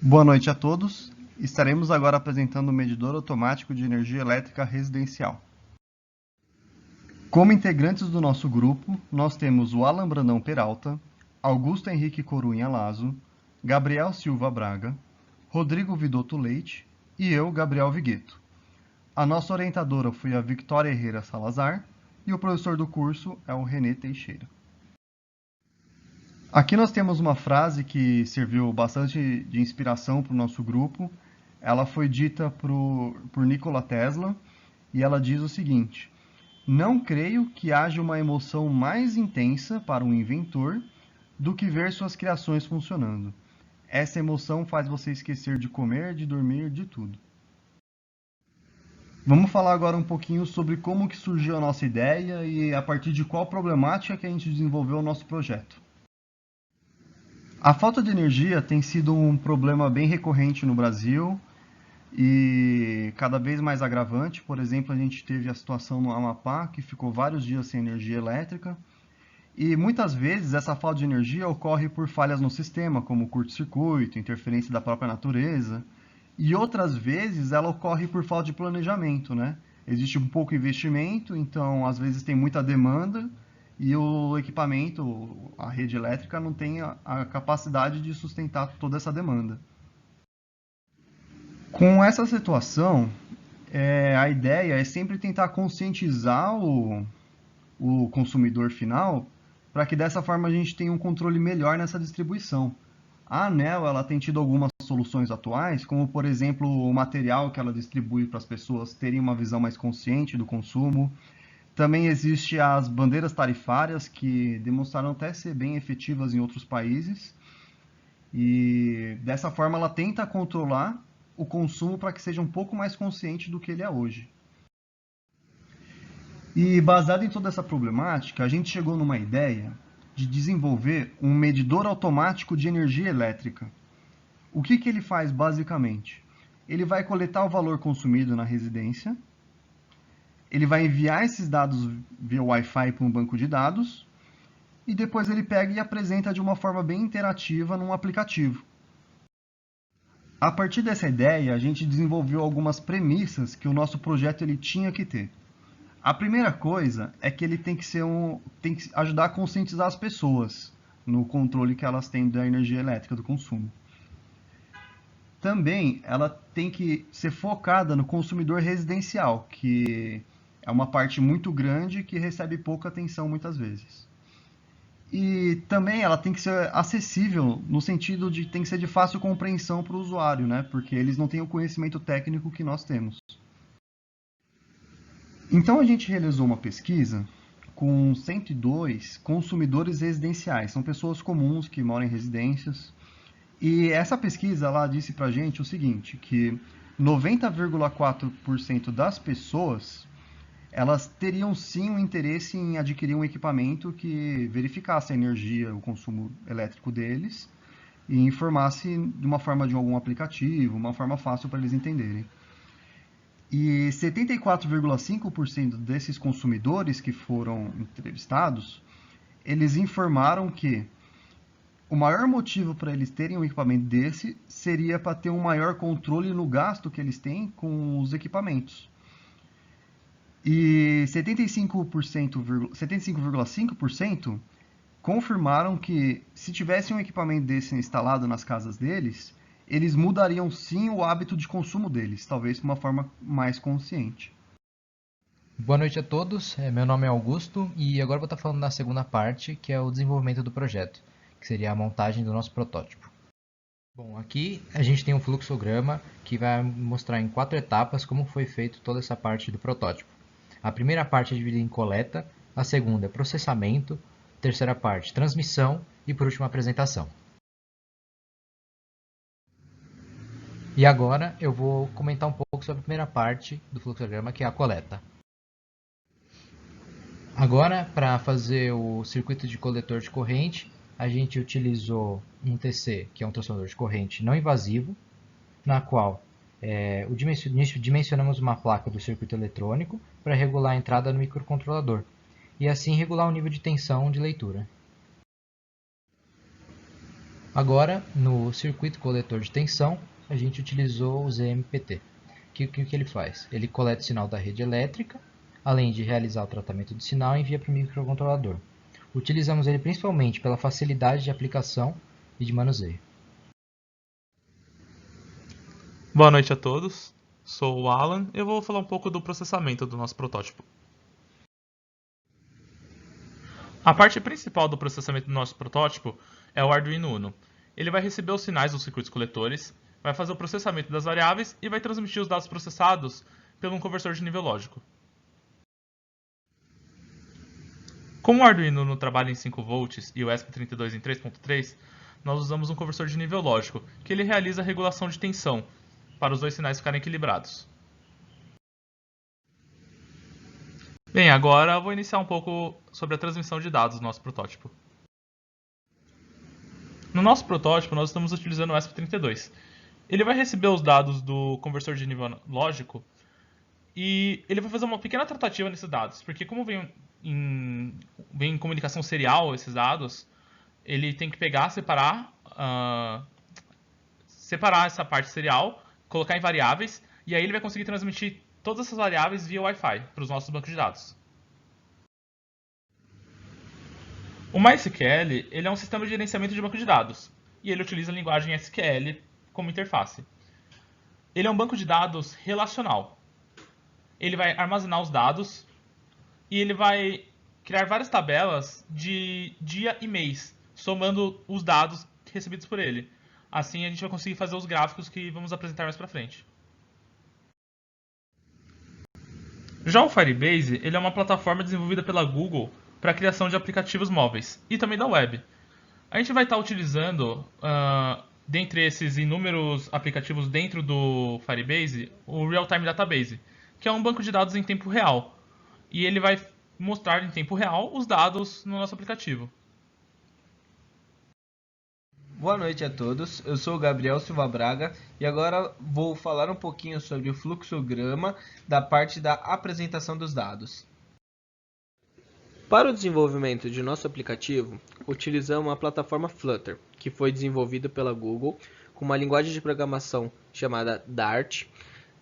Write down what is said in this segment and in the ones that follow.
Boa noite a todos. Estaremos agora apresentando o medidor automático de energia elétrica residencial. Como integrantes do nosso grupo, nós temos o Alan Brandão Peralta, Augusto Henrique Corunha Lazo, Gabriel Silva Braga, Rodrigo Vidotto Leite e eu, Gabriel Vigueto. A nossa orientadora foi a Victoria Herrera Salazar e o professor do curso é o Renê Teixeira. Aqui nós temos uma frase que serviu bastante de inspiração para o nosso grupo. Ela foi dita por Nikola Tesla e ela diz o seguinte: não creio que haja uma emoção mais intensa para um inventor do que ver suas criações funcionando. Essa emoção faz você esquecer de comer, de dormir, de tudo. Vamos falar agora um pouquinho sobre como que surgiu a nossa ideia e a partir de qual problemática que a gente desenvolveu o nosso projeto. A falta de energia tem sido um problema bem recorrente no Brasil e cada vez mais agravante. Por exemplo, a gente teve a situação no Amapá, que ficou vários dias sem energia elétrica. E muitas vezes essa falta de energia ocorre por falhas no sistema, como curto-circuito, interferência da própria natureza. E outras vezes ela ocorre por falta de planejamento, né? Existe um pouco investimento, então às vezes tem muita demanda e o equipamento, a rede elétrica, não tem a capacidade de sustentar toda essa demanda. Com essa situação, a ideia é sempre tentar conscientizar o consumidor final para que dessa forma a gente tenha um controle melhor nessa distribuição. A ANEEL ela tem tido algumas soluções atuais, como por exemplo o material que ela distribui para as pessoas terem uma visão mais consciente do consumo. Também existe as bandeiras tarifárias que demonstraram até ser bem efetivas em outros países. E dessa forma ela tenta controlar o consumo para que seja um pouco mais consciente do que ele é hoje. E baseado em toda essa problemática, a gente chegou numa ideia de desenvolver um medidor automático de energia elétrica. O que ele faz basicamente? Ele vai coletar o valor consumido na residência, ele vai enviar esses dados via Wi-Fi para um banco de dados e depois ele pega e apresenta de uma forma bem interativa num aplicativo. A partir dessa ideia, a gente desenvolveu algumas premissas que o nosso projeto ele tinha que ter. A primeira coisa é que ele tem que ajudar a conscientizar as pessoas no controle que elas têm da energia elétrica, do consumo. Também ela tem que ser focada no consumidor residencial, que é uma parte muito grande que recebe pouca atenção muitas vezes. E também ela tem que ser acessível no sentido de tem que ser de fácil compreensão para o usuário, né? Porque eles não têm o conhecimento técnico que nós temos. Então a gente realizou uma pesquisa com 102 consumidores residenciais, são pessoas comuns que moram em residências. E essa pesquisa ela disse para a gente o seguinte, que 90,4% das pessoas elas teriam sim um interesse em adquirir um equipamento que verificasse a energia, o consumo elétrico deles e informasse de uma forma de algum aplicativo, uma forma fácil para eles entenderem. E 74,5% desses consumidores que foram entrevistados, eles informaram que o maior motivo para eles terem um equipamento desse seria para ter um maior controle no gasto que eles têm com os equipamentos. E 75,5% confirmaram que se tivesse um equipamento desse instalado nas casas deles, eles mudariam sim o hábito de consumo deles, talvez de uma forma mais consciente. Boa noite a todos, meu nome é Augusto e agora vou estar falando da segunda parte, que é o desenvolvimento do projeto, que seria a montagem do nosso protótipo. Bom, aqui a gente tem um fluxograma que vai mostrar em 4 etapas como foi feito toda essa parte do protótipo. A primeira parte é dividida em coleta, a segunda é processamento, a terceira parte transmissão e por último apresentação. E agora eu vou comentar um pouco sobre a primeira parte do fluxograma, que é a coleta. Agora, para fazer o circuito de coletor de corrente, a gente utilizou um TC, que é um transformador de corrente não invasivo, na qual dimensionamos uma placa do circuito eletrônico para regular a entrada no microcontrolador e assim regular o nível de tensão de leitura. Agora, no circuito coletor de tensão, a gente utilizou o ZMPT. Que ele faz? Ele coleta o sinal da rede elétrica, além de realizar o tratamento do sinal, envia para o microcontrolador. Utilizamos ele principalmente pela facilidade de aplicação e de manuseio. Boa noite a todos, sou o Alan e eu vou falar um pouco do processamento do nosso protótipo. A parte principal do processamento do nosso protótipo é o Arduino Uno. Ele vai receber os sinais dos circuitos coletores, vai fazer o processamento das variáveis e vai transmitir os dados processados pelo um conversor de nível lógico. Como o Arduino Uno trabalha em 5 volts e o ESP32 em 3.3, nós usamos um conversor de nível lógico, que ele realiza a regulação de tensão, para os dois sinais ficarem equilibrados. Bem, agora eu vou iniciar um pouco sobre a transmissão de dados do nosso protótipo. No nosso protótipo, nós estamos utilizando o ESP32. Ele vai receber os dados do conversor de nível lógico e ele vai fazer uma pequena tratativa nesses dados, porque como vem em comunicação serial esses dados, ele tem que pegar, separar essa parte serial, colocar em variáveis, e aí ele vai conseguir transmitir todas essas variáveis via Wi-Fi para os nossos bancos de dados. O MySQL ele é um sistema de gerenciamento de banco de dados, e ele utiliza a linguagem SQL como interface. Ele é um banco de dados relacional. Ele vai armazenar os dados e ele vai criar várias tabelas de dia e mês, somando os dados recebidos por ele. Assim a gente vai conseguir fazer os gráficos que vamos apresentar mais para frente. Já o Firebase ele é uma plataforma desenvolvida pela Google para a criação de aplicativos móveis e também da web. A gente vai estar utilizando, dentre esses inúmeros aplicativos dentro do Firebase, o Real-Time Database, que é um banco de dados em tempo real. E ele vai mostrar em tempo real os dados no nosso aplicativo. Boa noite a todos, eu sou o Gabriel Silva Braga e agora vou falar um pouquinho sobre o fluxograma da parte da apresentação dos dados. Para o desenvolvimento de nosso aplicativo, utilizamos a plataforma Flutter, que foi desenvolvida pela Google com uma linguagem de programação chamada Dart.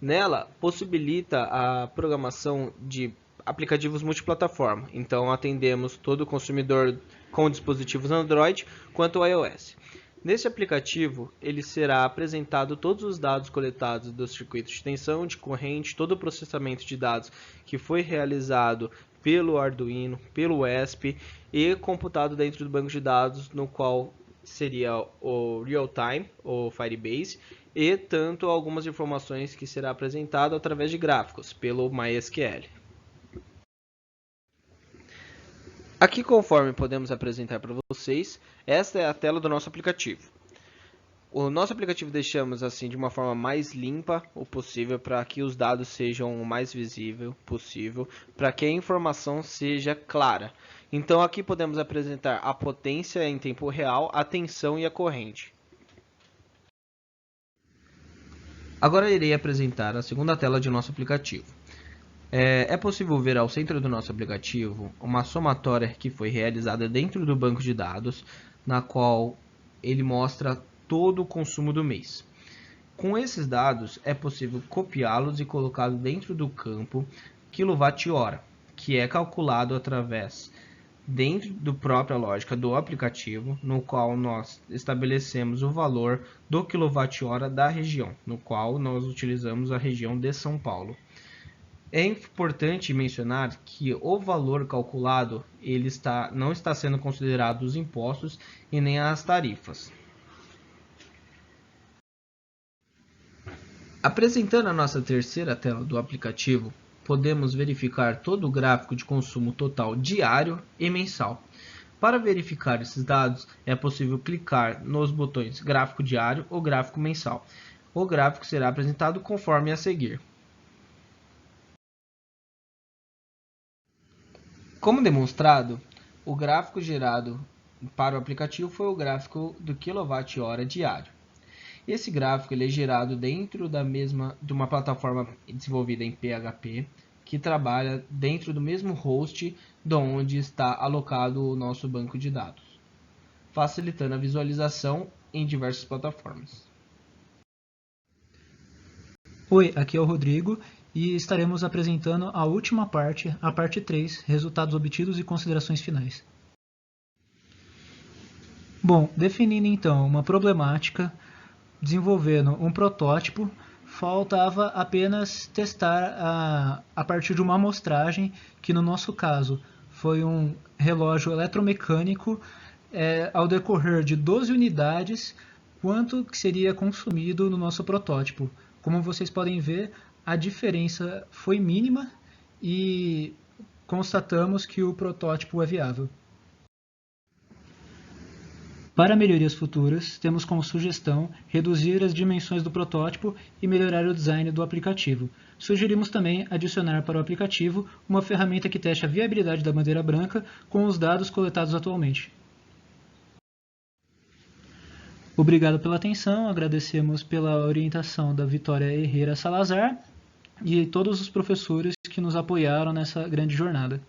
Nela, possibilita a programação de aplicativos multiplataforma, então atendemos todo consumidor com dispositivos Android quanto iOS. Nesse aplicativo, ele será apresentado todos os dados coletados dos circuitos de tensão, de corrente, todo o processamento de dados que foi realizado pelo Arduino, pelo ESP e computado dentro do banco de dados, no qual seria o Real-Time, ou Firebase, e tanto algumas informações que será apresentado através de gráficos, pelo MySQL. Aqui, conforme podemos apresentar para vocês, esta é a tela do nosso aplicativo. O nosso aplicativo deixamos assim de uma forma mais limpa o possível para que os dados sejam o mais visível possível, para que a informação seja clara. Então aqui podemos apresentar a potência em tempo real, a tensão e a corrente. Agora irei apresentar a segunda tela de nosso aplicativo. É possível ver ao centro do nosso aplicativo uma somatória que foi realizada dentro do banco de dados, na qual ele mostra todo o consumo do mês. Com esses dados é possível copiá-los e colocá-los dentro do campo kWh, que é calculado através dentro da própria lógica do aplicativo, no qual nós estabelecemos o valor do kWh da região, no qual nós utilizamos a região de São Paulo. É importante mencionar que o valor calculado não está sendo considerado os impostos e nem as tarifas. Apresentando a nossa terceira tela do aplicativo, podemos verificar todo o gráfico de consumo total diário e mensal. Para verificar esses dados, é possível clicar nos botões gráfico diário ou gráfico mensal. O gráfico será apresentado conforme a seguir. Como demonstrado, o gráfico gerado para o aplicativo foi o gráfico do kWh diário. Esse gráfico ele é gerado dentro de uma plataforma desenvolvida em PHP, que trabalha dentro do mesmo host de onde está alocado o nosso banco de dados, facilitando a visualização em diversas plataformas. Oi, aqui é o Rodrigo e estaremos apresentando a última parte, a parte 3, resultados obtidos e considerações finais. Bom, definindo então uma problemática, desenvolvendo um protótipo, faltava apenas testar a partir de uma amostragem, que no nosso caso foi um relógio eletromecânico, ao decorrer de 12 unidades, quanto que seria consumido no nosso protótipo. Como vocês podem ver, a diferença foi mínima e constatamos que o protótipo é viável. Para melhorias futuras, temos como sugestão reduzir as dimensões do protótipo e melhorar o design do aplicativo. Sugerimos também adicionar para o aplicativo uma ferramenta que teste a viabilidade da bandeira branca com os dados coletados atualmente. Obrigado pela atenção, agradecemos pela orientação da Vitória Herrera Salazar e todos os professores que nos apoiaram nessa grande jornada.